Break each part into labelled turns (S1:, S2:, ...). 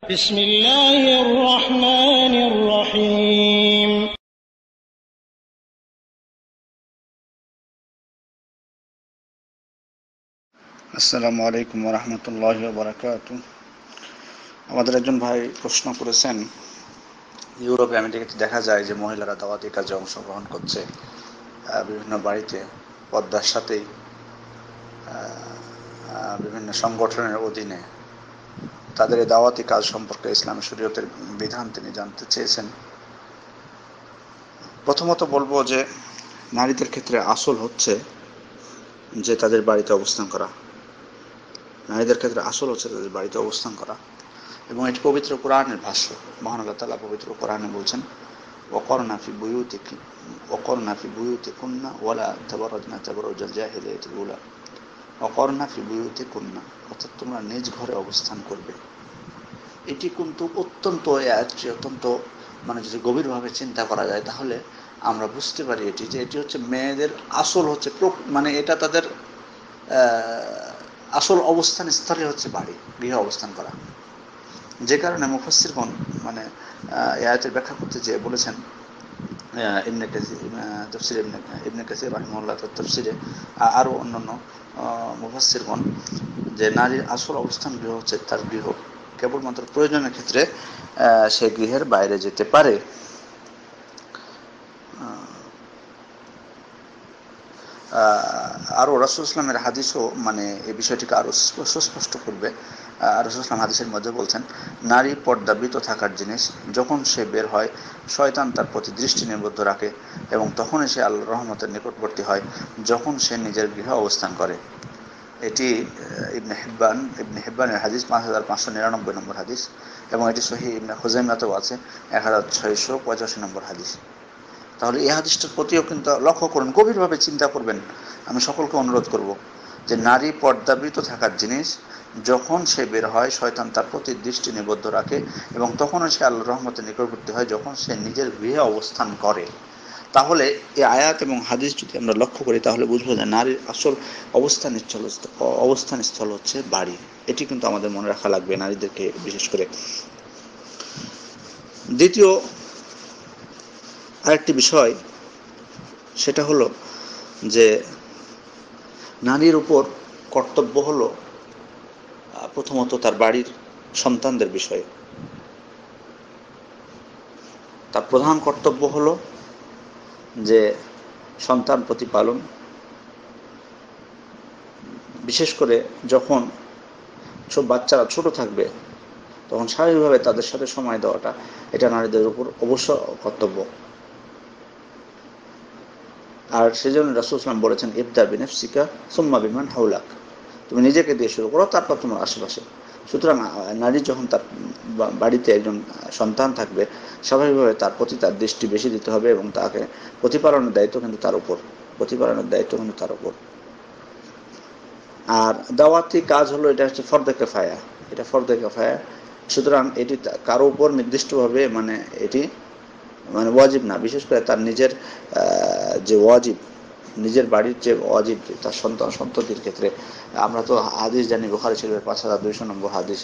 S1: بسم الله الرحمن الرحيم
S2: আসসালামু আলাইকুম ওয়া রাহমাতুল্লাহি ওয়া বারাকাতুহু। আমাদের একজন ভাই প্রশ্ন করেছেন, ইউরোপে আমেরিকাতে দেখা যায় যে মহিলারা দাওয়াতি কাজে অংশগ্রহণ করছে বিভিন্ন বাড়িতে পর্দার সাথেই বিভিন্ন সংগঠনের অধীনে। তাদের এই দাওয়াতি কাজ সম্পর্কে ইসলামী শরীয়তের বিধান তিনি জানতে চেয়েছেন। প্রথমত বলবো যে নারীদের ক্ষেত্রে আসল হচ্ছে যে তাদের বাড়িতে অবস্থান করা। নারীদের ক্ষেত্রে আসল হচ্ছে তাদের বাড়িতে অবস্থান করা, এবং এটি পবিত্র কোরআনের ভাষ্য। মহান আল্লাহ তাআলা পবিত্র কোরআনে বলছেন, ওয়াকরনা ফি বুয়ুতিকুন্না ওয়ালা তাবাররাজনা তাবাররুজাল জাহিলিয়াতিল উলা। ওয়াকরনা ফি বুয়ুতিকুন্না, অর্থাৎ তোমরা নিজ ঘরে অবস্থান করবে। এটি কিন্তু অত্যন্ত যদি গভীরভাবে চিন্তা করা যায় তাহলে আমরা বুঝতে পারি এটি হচ্ছে মেয়েদের আসল হচ্ছে, এটা তাদের আসল অবস্থান স্থলে হচ্ছে বাড়ি, গৃহে অবস্থান করা। যে কারণে মুফাসসিরগণ এই আয়াতের ব্যাখ্যা করতে যেয়ে বলেছেন, ইবনে কাসির রাহিমাহুল্লাহ তার তাফসিরে, আরও অন্যান্য মুফাসসিরগণ, যে নারীর আসল অবস্থান গৃহ হচ্ছে তার গৃহ। কেবলমাত্র প্রয়োজনের ক্ষেত্রে সে গৃহের বাইরে যেতে পারে। আরও রাসূল ইসলামের হাদিসও এই বিষয়টিকে আরও সুস্পষ্ট করবে। রাসূল ইসলাম হাদিসের মধ্যে বলছেন, নারী পর্দাবৃত থাকার জিনিস, যখন সে বের হয় শয়তান তার প্রতি দৃষ্টি নিবদ্ধ রাখে, এবং তখনই সে আল্লাহর রহমতের নিকটবর্তী হয় যখন সে নিজের গৃহে অবস্থান করে। এটি ইবনে হিব্বানের হাদিস, 5599 নম্বর হাদিস, এবং এটি সহিহ ইবনে খুজাইমাতেও আছে, 1685 নম্বর হাদিস। তাহলে এই হাদিসটার প্রতিও কিন্তু লক্ষ্য করুন, গভীরভাবে চিন্তা করবেন। আমি সকলকে অনুরোধ করব যে নারী পর্দাবৃত থাকার জিনিস, যখন সে বের হয় শয়তান তার প্রতি দৃষ্টি নিবদ্ধ রাখে, এবং তখনও সে আল্লাহর রহমতের নিকটবর্তী হয় যখন সে নিজের গৃহে অবস্থান করে। তাহলে এই আয়াত এবং হাদিস যদি আমরা লক্ষ্য করি তাহলে বুঝবো যে নারীর আসল অবস্থান স্থল হচ্ছে বাড়ি। এটি কিন্তু আমাদের মনে রাখা লাগবে, নারীদেরকে বিশেষ করে। দ্বিতীয় আরেকটি বিষয়, সেটা হলো যে নারীর উপর কর্তব্য হলো প্রথমত তার বাড়ির সন্তানদের বিষয়ে। তার প্রধান কর্তব্য হলো যে সন্তান প্রতিপালন, বিশেষ করে যখন সব বাচ্চারা ছোট থাকবে তখন স্বাভাবিকভাবে তাদের সাথে সময় দেওয়াটা, এটা নারীদের উপর অবশ্য কর্তব্য। আর সেজন্য রাসূল সাল্লাল্লাহু আলাইহি ওয়াসাল্লাম বলেছেন, ইবদা বিনাফসিকা সুম্মা বিমান হাওলাক, তুমি নিজেকে দিয়ে শুরু করো, তারপর তোমার আশেপাশে। সুতরাং নারী যখন তার বাড়িতে একজন সন্তান থাকবে, স্বাভাবিকভাবে তার প্রতি তার দৃষ্টি বেশি দিতে হবে, এবং তাকে প্রতিপালনের দায়িত্ব কিন্তু তার উপর। আর দাওয়াতি কাজ হলো, এটা হচ্ছে ফরদে কিফায়া। সুতরাং এটি কারো উপর নির্দিষ্টভাবে এটি ওয়াজিব না। বিশেষ করে তার নিজের যে ওয়াজিব, নিজের বাড়ির যে ওয়াজিব তার সন্ততির ক্ষেত্রে। আমরা তো হাদিস জানি, বুখারী শরীফের 5200 নম্বর হাদিস,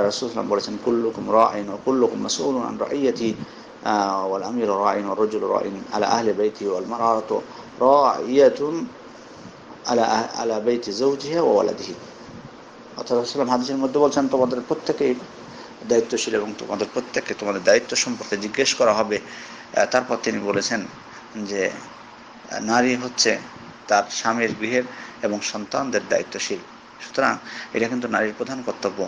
S2: রাসূল সাল্লাল্লাহু আলাইহি ওয়াসাল্লাম বলেছেন, কুল্লুকুম রাঈন ওয়া কুল্লুকুম মাসউলুন আন রাইয়াতিহি ওয়াল আমিরু রাঈন ওয়ার রাজুলু রাঈন আলা আহলি বাইতিহি ওয়াল মারআতু রাঈয়াতুন আলা বাইতি যাওজিহা ওয়া ওয়ালাদিহি। অর্থাৎ রাসূল সাল্লাল্লাহু হাদিসের মধ্যে বলছেন, তোমাদের প্রত্যেকেই দায়িত্বশীল, এবং তোমাদের প্রত্যেককে তোমাদের দায়িত্ব সম্পর্কে জিজ্ঞেস করা হবে। তারপর তিনি বলেছেন যে নারী হচ্ছে তার স্বামীর গৃহের এবং সন্তানদের দায়িত্বশীল। সুতরাং এটা কিন্তু নারীর প্রধান কর্তব্য।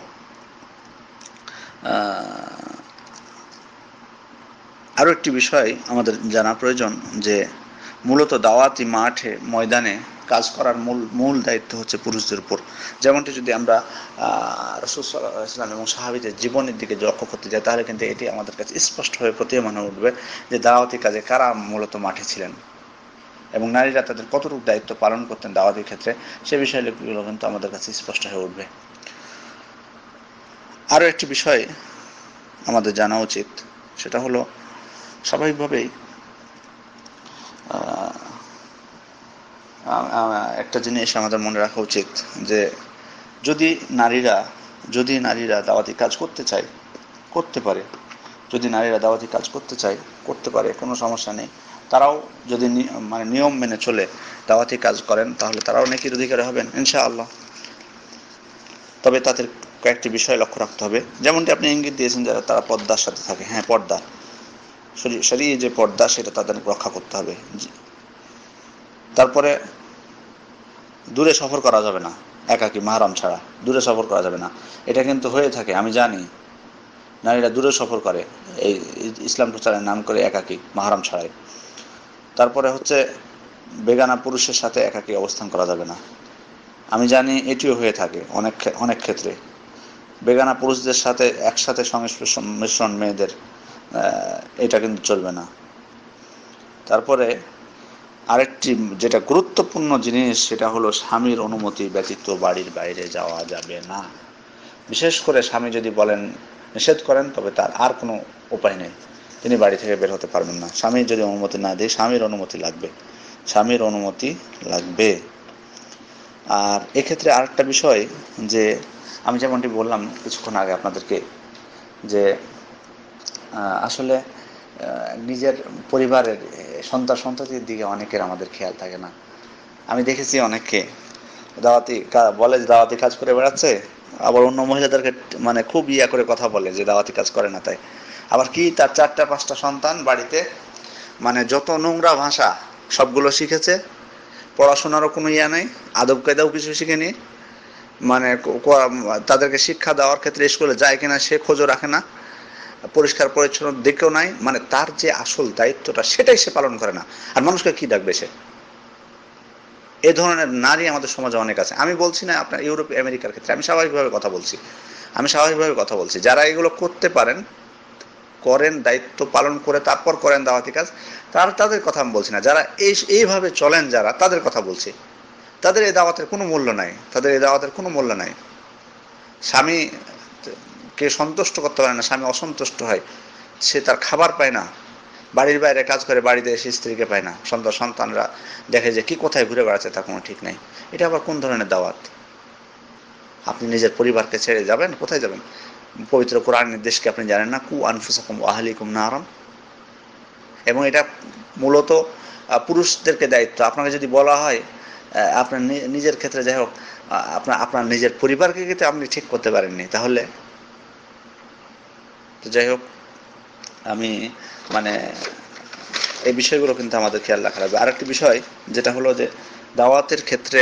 S2: আরও একটি বিষয় আমাদের জানা প্রয়োজন, যে মূলত দাওয়াতি মাঠে ময়দানে কাজ করার মূল দায়িত্ব হচ্ছে পুরুষদের উপর। যেমনটি যদি আমরা রাসূল সাল্লাল্লাহু আলাইহি ওয়াসাল্লাম এবং সাহাবীদের জীবনের দিকে লক্ষ্য করতে যাই, তাহলে কিন্তু এটি আমাদের কাছে স্পষ্টভাবে প্রতীয়মান হয়ে উঠবে যে দাওয়াতি কাজে কারা মূলত মাঠে ছিলেন, এবং নারীরা তাদের কতটুকু দায়িত্ব পালন করতেন দাওয়াতের ক্ষেত্রে, সে বিষয়গুলো কিন্তু আমাদের কাছে স্পষ্ট হয়ে উঠবে। আরও একটি বিষয় আমাদের জানা উচিত, সেটা হলো স্বাভাবিকভাবেই একটা জিনিস আমাদের মনে রাখা উচিত, যে যদি নারীরা দাওয়াতি কাজ করতে চায়, করতে পারে। যদি নারীরা দাওয়াতি কাজ করতে চায় করতে পারে, কোনো সমস্যা নেই। তারাও যদি মানে নিয়ম মেনে চলে দাওয়াতি কাজ করেন তাহলে তারাও নেকির অধিকারী হবেন ইনশাআল্লাহ। তবে তাদের কয়েকটি বিষয় লক্ষ্য রাখতে হবে, যেমনটি আপনি ইঙ্গিত দিয়েছেন যারা তারা পর্দার সাথে থাকে। হ্যাঁ, পর্দা, শরীয়ী যে পর্দা সেটা তাদের রক্ষা করতে হবে। তারপরে দূরে সফর করা যাবে না, একাকী মাহরাম ছাড়া দূরে সফর করা যাবে না। এটা কিন্তু হয়ে থাকে, আমি জানি নারীরা দূরে সফর করে এই ইসলাম প্রচারের নাম করে একাকী মাহরাম ছাড়াই। তারপরে হচ্ছে বেগানা পুরুষের সাথে একাকী অবস্থান করা যাবে না, আমি জানি এটিও হয়ে থাকে অনেক ক্ষেত্রে। বেগানা পুরুষদের সাথে একসাথে সংমিশ্রণ মেয়েদের, এটা কিন্তু চলবে না। তারপরে আরেকটি যেটা গুরুত্বপূর্ণ জিনিস সেটা হলো স্বামীর অনুমতি ব্যতীত বাড়ির বাইরে যাওয়া যাবে না। বিশেষ করে স্বামী যদি বলেন নিষেধ করেন তবে তার আর কোনো উপায় নেই, তিনি বাড়ি থেকে বের হতে পারবেন না। স্বামী যদি অনুমতি না দেয়, স্বামীর অনুমতি লাগবে, স্বামীর অনুমতি লাগবে। আর এক্ষেত্রে আরেকটা বিষয়, যে আমি যেমনটি বললাম কিছুক্ষণ আগে আপনাদেরকে, যে আসলে নিজের পরিবারের সন্তানটির দিকে অনেকের আমাদের খেয়াল থাকে না। আমি দেখেছি অনেককে বলে যে দাওয়াতি কাজ করে বেড়াচ্ছে, আবার অন্য মহিলাদেরকে মানে খুব করে কথা বলে যে দাওয়াতি কাজ করে না। তাই আবার কি তার 4টা-5টা সন্তান বাড়িতে, মানে যত নোংরা ভাষা সবগুলো শিখেছে, পড়াশোনারও কোনো নেই, আদব কায়দাও কিছু শিখেনি, মানে তাদেরকে শিক্ষা দেওয়ার ক্ষেত্রে স্কুলে যায় কিনা সে খোঁজও রাখে না, পরিষ্কার পরিচ্ছন্ন দিকেও নাই, মানে তার যে আসল দায়িত্বটা সেটাই সে পালন করে না। আর মানুষকে কি ডাকবে সে? এ ধরনের নারী আমাদের সমাজে অনেক আছে। আমি বলছি না আপনার ইউরোপ আমেরিকার ক্ষেত্রে, আমি স্বাভাবিকভাবে কথা বলছি। যারা এগুলো করতে পারেন, করেন, দায়িত্ব পালন করে তারপর করেন দাওয়াতি কাজ, তাদের কথা আমি বলছি না। যারা এইভাবে চলেন যারা, তাদের কথা বলছি। তাদের এই দাওয়াতের কোনো মূল্য নাই। স্বামীকে সন্তুষ্ট করতে পারে না, স্বামী অসন্তুষ্ট হয়, সে তার খাবার পায় না, বাড়ির বাইরে কাজ করে, বাড়িতে এসে স্ত্রীকে পায় না, সন্তানরা দেখে যে কি কোথায় ঘুরে বেড়াচ্ছে তার কোনো ঠিক নাই। এটা আবার কোন ধরনের দাওয়াত? আপনি নিজের পরিবারকে ছেড়ে যাবেন, কোথায় যাবেন? পবিত্র কোরআন নির্দেশকে আপনি জানেন না? কু আনফুসাকুম ওয়া আহলিকুম নারান। এবং এটা মূলত পুরুষদেরকে দায়িত্ব। আপনাকে যদি বলা হয় আপনার নিজের ক্ষেত্রে, যাই হোক, আপনার নিজের পরিবারকে কিন্তু আপনি ঠিক করতে পারেননি, তাহলে তো যাই হোক, আমি মানে এই বিষয়গুলো কিন্তু আমাদের খেয়াল রাখা লাগবে। আরেকটি বিষয় যেটা হলো যে দাওয়াতের ক্ষেত্রে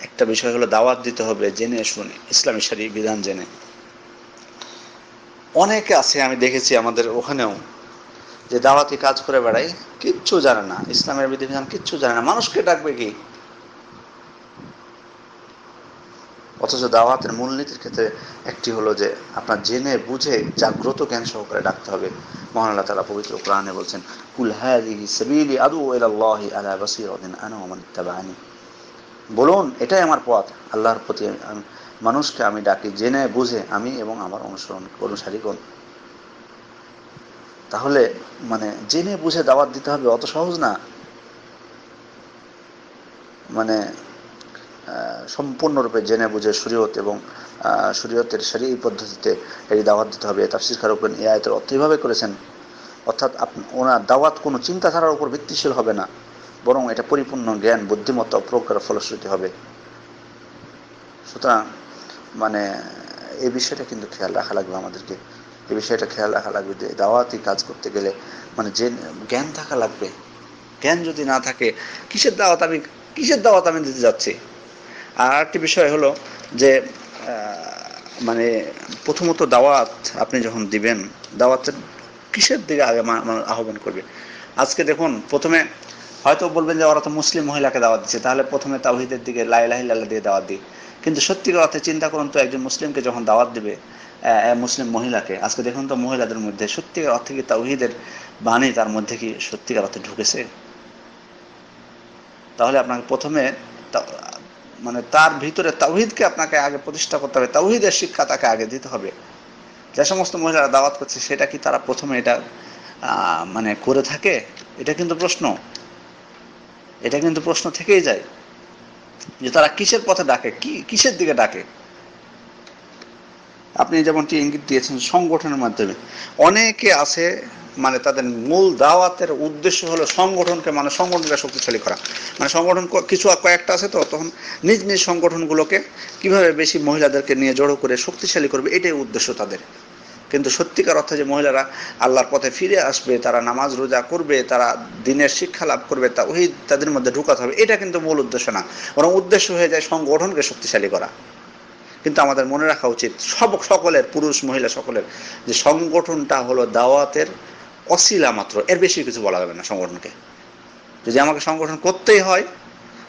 S2: একটা বিষয় হলো দাওয়াত দিতে হবে জেনে শুনে, ইসলামী শরীয়ত বিধান জেনে। অনেকে আছে, আমি দেখেছি আমাদের ওখানেও, যে দাওয়াতি কাজ করে বেড়ায়, কিচ্ছু জানে না, ইসলামের বিধিবিধান কিচ্ছু জানে না, মানুষকে ডাকবে কি? অথচ দাওয়াতের মূলনীতির ক্ষেত্রে একটি হলো যে আপনার জেনে বুঝে জাগ্রত জ্ঞান সহকারে ডাকতে হবে। মহান আল্লাহ তাআলা পবিত্র কোরআনে বলছেন, কুল হাযিহি সাবিলি আদউ ইলাল্লাহি আলা বাসীরাতিন আনা ওয়া মান ইত্তাবা'আনি। বলুন, এটাই আমার পথ, আল্লাহর প্রতি মানুষকে আমি ডাকি জেনে বুঝে, আমি এবং আমার অনুসারীগণ। তাহলে মানে জেনে বুঝে দাওয়াত দিতে হবে, অত সহজ না। মানে সম্পূর্ণরূপে জেনে বুঝে শরীয়ত এবং শরীয়তের শরীয়ী পদ্ধতিতে এই দাওয়াত দিতে হবে। তাফসীরকারক এই আয়াতের অর্থ এইভাবে করেছেন, অর্থাৎ ওনার দাওয়াত কোনো চিন্তাধারার উপর ভিত্তিশীল হবে না, বরং এটা পরিপূর্ণ জ্ঞান, বুদ্ধিমত্তা ও প্রজ্ঞার ফলশ্রুতি হবে। সুতরাং মানে এই বিষয়টা কিন্তু খেয়াল রাখা লাগবে আমাদেরকে। এই বিষয়টা খেয়াল রাখা লাগবে যে দাওয়াতি কাজ করতে গেলে মানে যে জ্ঞান থাকা লাগবে। জ্ঞান যদি না থাকে, কিসের দাওয়াত আমি দিতে যাচ্ছি? আর একটি বিষয় হলো যে মানে প্রথমত দাওয়াত আপনি যখন দিবেন, দাওয়াতের কিসের দিকে আগে আহ্বান করবে? আজকে দেখুন, প্রথমে হয়তো বলবেন যে ওরা তো মুসলিম মহিলাকে দাওয়াত দিচ্ছে, তাহলে প্রথমে তাওহীদের দিকে, লা ইলাহা ইল্লাল্লাহ দিয়ে দাওয়াত দিই। কিন্তু সত্যিকার অর্থে চিন্তা করুন তো, একজন মুসলিমকে যখন দাওয়াত দিবে, মুসলিম মহিলাকে, আজকে দেখুন তো মহিলাদের মধ্যে সত্যিকার অর্থে কি তাওহীদের বাণী তার মধ্যে কি সত্যিকার অর্থে ঢুকেছে? তাহলে আপনাকে প্রথমে মানে তার ভিতরে তাওহীদকে আপনাকে আগে প্রতিষ্ঠা করতে হবে, তাওহীদের শিক্ষা তাকে আগে দিতে হবে। যে সমস্ত মহিলারা দাওয়াত করছে, সেটা কি তারা প্রথমে এটা মানে করে থাকে? এটা কিন্তু প্রশ্ন থেকেই যায় যে তারা কিসের পথে ডাকে, কিসের দিকে ডাকে। আপনি যেমনটি ইঙ্গিত দিয়েছেন সংগঠনের মাধ্যমে অনেকে আছে, মানে তাদের মূল দাওয়াতের উদ্দেশ্য হলো সংগঠনকে, মানে সংগঠনকে শক্তিশালী করা, মানে সংগঠন কিছু কয়েকটা আছে, তো তখন নিজ নিজ সংগঠনগুলোকে কিভাবে বেশি মহিলাদেরকে নিয়ে জড়ো করে শক্তিশালী করবে, এটাই উদ্দেশ্য তাদের। কিন্তু সত্যিকার অর্থে যে মহিলারা আল্লাহর পথে ফিরে আসবে, তারা নামাজ রোজা করবে, তারা দিনের শিক্ষা লাভ করবে, তা ওই তাদের মধ্যে ঢুকাতে হবে, এটা কিন্তু মূল উদ্দেশ্য না, বরং উদ্দেশ্য হয়ে যায় সংগঠনকে শক্তিশালী করা। কিন্তু আমাদের মনে রাখা উচিত সকলের, পুরুষ মহিলা সকলের, যে সংগঠনটা হলো দাওয়াতের অসিলা মাত্র, এর বেশি কিছু বলা যাবে না সংগঠনকে। যদি আমাকে সংগঠন করতেই হয়,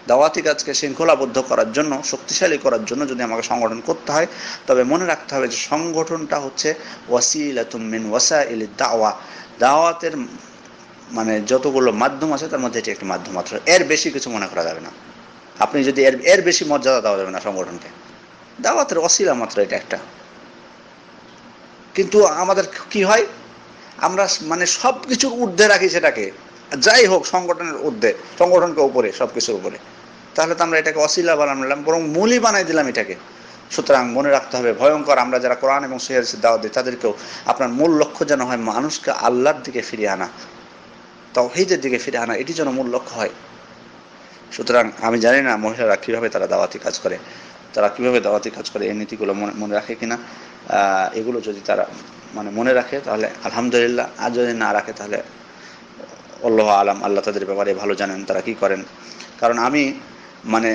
S2: দাওয়াতি কাজকে শৃঙ্খলাবদ্ধ করার জন্য, শক্তিশালী করার জন্য যদি আমাকে সংগঠন করতে হয়, তবে মনে রাখতে হবে যে সংগঠনটা হচ্ছে ওয়াসিলাতুম মিন ওয়াসাইলিদ দাওয়া, দাওয়াতের মানে যতগুলো মাধ্যম আছে তার মধ্যে এটি একটি মাধ্যম মাত্র, এর বেশি কিছু মনে করা যাবে না। আপনি যদি এর বেশি মর্যাদা দেওয়া যাবে না সংগঠনকে, দাওয়াতের ওয়াসিলা মাত্র এটা একটা। কিন্তু আমাদের কি হয়, আমরা মানে সব কিছুর ঊর্ধ্বে রাখি সেটাকে, যাই হোক সংগঠনের ঊর্ধ্বে, সংগঠনকে উপরে, সব কিছুর উপরে। তাহলে তো আমরা এটাকে অসিলা বানালাম, বরং মূলই বানাই দিলাম এটাকে। সুতরাং মনে রাখতে হবে, ভয়ঙ্কর, আমরা যারা কোরআন এবং সহিহ হাদিসের দাওয়াত দিই তাদেরকেও আপনার মূল লক্ষ্য যেন হয় মানুষকে আল্লাহর দিকে ফিরিয়ে আনা, তাওহীদের দিকে ফিরিয়ে আনা, এটি যেন মূল লক্ষ্য হয়। সুতরাং আমি জানি না মহিলারা কীভাবে তারা দাওয়াতি কাজ করে, তারা কীভাবে দাওয়াতি কাজ করে, এই নীতিগুলো মনে রাখে কিনা। এগুলো যদি তারা মানে মনে রাখে তাহলে আলহামদুলিল্লাহ, আর যদি না রাখে তাহলে আল্লাহু আলাম, আল্লাহ তাদের ব্যাপারে ভালো জানেন তারা কি করেন। কারণ আমি মানে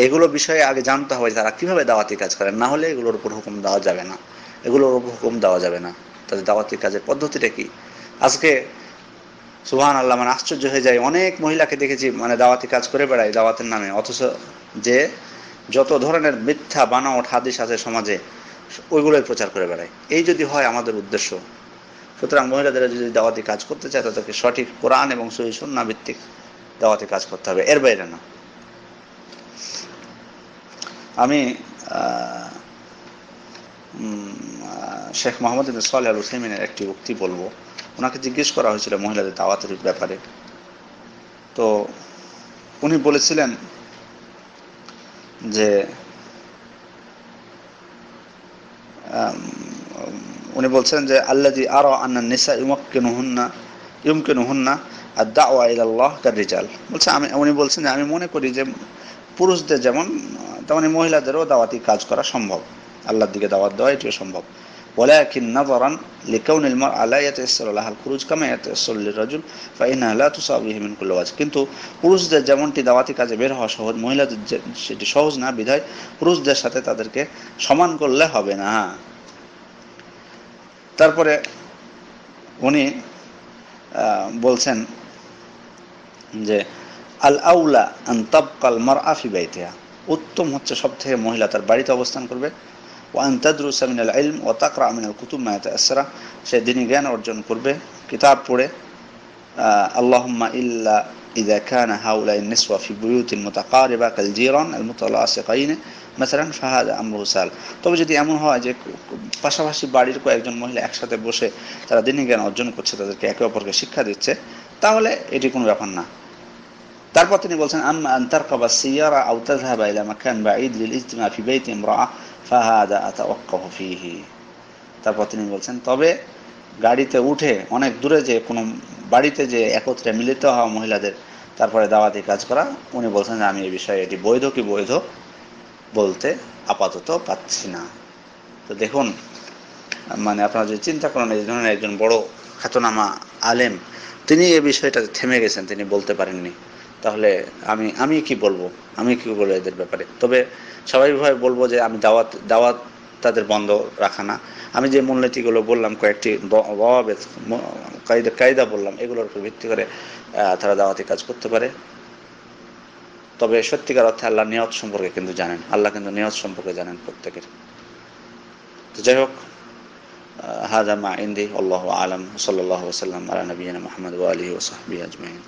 S2: এগুলো বিষয়ে আগে জানতে হবে তারা কিভাবে দাওয়াতি কাজ করেন, না হলে এগুলোর উপর হুকুম দেওয়া যাবে না, এগুলোর উপর হুকুম দেওয়া যাবে না। তাদের দাওয়াতি কাজের পদ্ধতিটা কি। আজকে সুবহানাল্লাহ, মানে আশ্চর্য হয়ে যায়, অনেক মহিলাকে দেখেছি মানে দাওয়াতি কাজ করে বেড়ায় দাওয়াতের নামে, অথচ যে যত ধরনের মিথ্যা বানাওয়াট হাদিস আছে সমাজে, ওইগুলোই প্রচার করে বেড়ায়। এই যদি হয় আমাদের উদ্দেশ্য, সুতরাং মহিলাদের যদি দাওয়াতি কাজ করতে চায় তাদেরকে সঠিক কোরআন এবং সহিহ সুন্নাহ ভিত্তিক দাওয়াতি কাজ করতে হবে, এর বাইরে না। আমি শেখ মোহাম্মদ ইবনে সালেহ আল উসাইমিনের একটি উক্তি বলবো। ওনাকে জিজ্ঞেস করা হয়েছিল মহিলাদের দাওয়াতের ব্যাপারে, তো উনি বলেছিলেন যে উনি বলছেন যে আল্লাযী আরা আন্না নিসা ইউমকিনুহুন্না আদ-দাওয়া ইলাল্লাহ কার-রিজাল। বলছে উনি বলছেন যে আমি মনে করি যে পুরুষদের যেমন তেমনি মহিলাদেরও দাওয়াতি কাজ করা সম্ভব, আল্লাহর দিকে দাওয়াত দেওয়া এটিও সম্ভব। ওয়ালাকিন নাযারান লিকাউনিল মারআ লা ইয়াতায়াসসারু লাহাল খুরুজ কামা ইয়াতায়াসসারু লির-রাজুল ফাইন্নাহা লা তুসাবিহু মিন কুল্লি ওয়াজহ। কিন্তু পুরুষদের যেমনটি দাওয়াতি কাজে বের হওয়া সহজ, মহিলাদের সেটি সহজ না, বিধায় পুরুষদের সাথে তাদেরকে সমান করলে হবে না। তারপরে উনি বলছেন যে আল আউলা আন তাবকাল মারআ ফি বাইতিহা, উত্তম হচ্ছে সব থেকে মহিলা তার বাড়িতে অবস্থান করবে। ওয়া আন তাদরুসা মিনাল ইলম ওয়া তাকরা মিনাল কুতুব মা ইয়াতাআসসারা, সে দ্বীনি জ্ঞান অর্জন করবে কিতাব পড়ে। আল্লাহুম্মা ইল্লা ইযা কানা হাউলাই নিসওয়া ফি বুয়ুতিন মুতাকারিবা কাল জিরান আল মুতালাসিকাইন মাসালান ফাহাদা আমরু সাল। তবে যদি এমন হয় যে পাশাপাশি বাড়ির কয়েকজন মহিলা একসাথে বসে তারা দ্বীনি জ্ঞান অর্জন করছে, তাদেরকে একে অপরকে শিক্ষা দিচ্ছে, তাহলে এটি কোনো ব্যাপার না। তারপর তিনি বলছেন আম্মা আন তারকাবা সিয়ারা আও তাযহাবা ইলা মাকান বাঈদ লিল ইজতিমা ফি বাইতি ইমরাআ ফাহাদা আতাওয়াক্কাফু ফীহি। তারপর তিনি বলছেন তবে গাড়িতে উঠে অনেক দূরে যে কোনো বাড়িতে যে একত্রে মিলিত হওয়া মহিলাদের তারপরে দাওয়াতি কাজ করা, উনি বলছেন যে আমি এই বিষয়ে এটি বৈধ কি বৈধ বলতে আপাতত পাচ্ছি না। তো দেখুন, মানে আপনারা যদি চিন্তা করেন এই ধরনের একজন বড় খ্যাতনামা আলেম, তিনি এই বিষয়টা থেমে গেছেন, তিনি বলতে পারেননি, তাহলে আমি কি বলবো, আমি কি বলবো এদের ব্যাপারে। তবে স্বাভাবিকভাবে বলবো যে আমি দাওয়াত তাদের বন্ধ রাখা না। আমি যে মূলনীতিগুলো বললাম, কয়েকটি কায়দা বললাম, এগুলোর উপর ভিত্তি করে তারা দাওয়াতি কাজ করতে পারে। তবে সত্যিকার অর্থে আল্লাহ নিয়ত সম্পর্কে কিন্তু জানেন, আল্লাহ কিন্তু নিয়ত সম্পর্কে জানেন প্রত্যেকের। তো যাই হোক, হাযা মা ইনদি, আল্লাহু আ'লাম, সাল্লাল্লাহু ওয়া সাল্লাম আলা নবিয়িনা মুহাম্মদ ওয়া আলিহি ওয়া সাহবিহি আজমাইন।